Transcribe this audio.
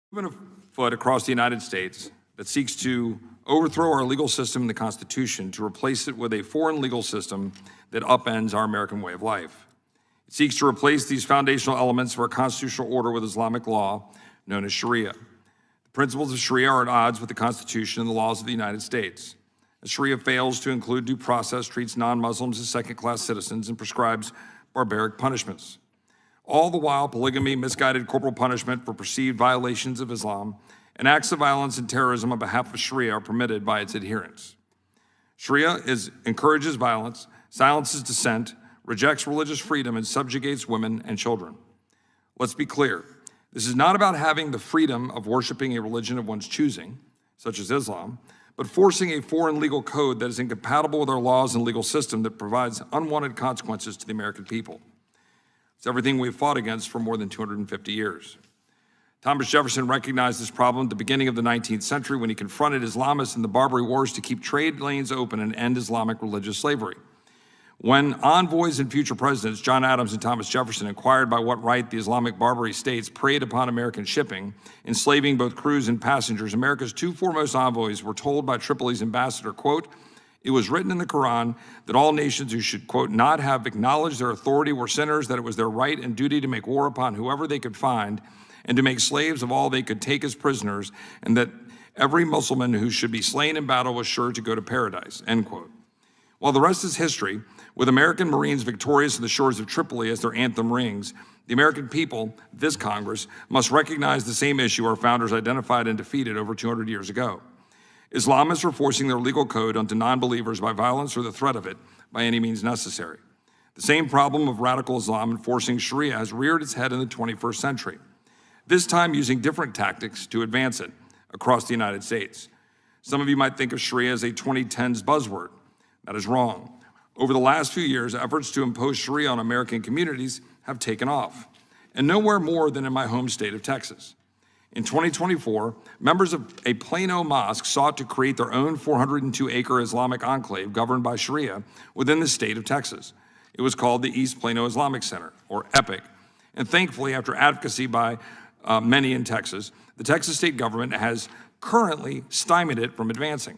Movement afoot across the United States that seeks to overthrow our legal system and the Constitution to replace it with a foreign legal system that upends our American way of life. It seeks to replace these foundational elements of our constitutional order with Islamic law, known as Sharia. The principles of Sharia are at odds with the Constitution and the laws of the United States. As Sharia fails to include due process, treats non-Muslims as second-class citizens, and prescribes barbaric punishments. All the while, polygamy, misguided corporal punishment for perceived violations of Islam, and acts of violence and terrorism on behalf of Sharia are permitted by its adherents. Sharia encourages violence, silences dissent, rejects religious freedom, and subjugates women and children. Let's be clear. This is not about having the freedom of worshiping a religion of one's choosing, such as Islam, but forcing a foreign legal code that is incompatible with our laws and legal system that provides unwanted consequences to the American people. It's everything we've fought against for more than 250 years. Thomas Jefferson recognized this problem at the beginning of the 19th century when he confronted Islamists in the Barbary Wars to keep trade lanes open and end Islamic religious slavery. When envoys and future presidents, John Adams and Thomas Jefferson, inquired by what right the Islamic Barbary states preyed upon American shipping, enslaving both crews and passengers, America's two foremost envoys were told by Tripoli's ambassador, quote, "It was written in the Quran that all nations who should, quote, not have acknowledged their authority were sinners, that it was their right and duty to make war upon whoever they could find and to make slaves of all they could take as prisoners, and that every Muslim who should be slain in battle was sure to go to paradise," end quote. While the rest is history, with American Marines victorious on the shores of Tripoli as their anthem rings, the American people, this Congress, must recognize the same issue our founders identified and defeated over 200 years ago. Islamists are forcing their legal code onto non-believers by violence or the threat of it by any means necessary. The same problem of radical Islam enforcing Sharia has reared its head in the 21st century, this time using different tactics to advance it across the United States. Some of you might think of Sharia as a 2010s buzzword. That is wrong. Over the last few years, efforts to impose Sharia on American communities have taken off, and nowhere more than in my home state of Texas. In 2024, members of a Plano mosque sought to create their own 402-acre Islamic enclave governed by Sharia within the state of Texas. It was called the East Plano Islamic Center, or EPIC. And thankfully, after advocacy by many in Texas, the Texas state government has currently stymied it from advancing.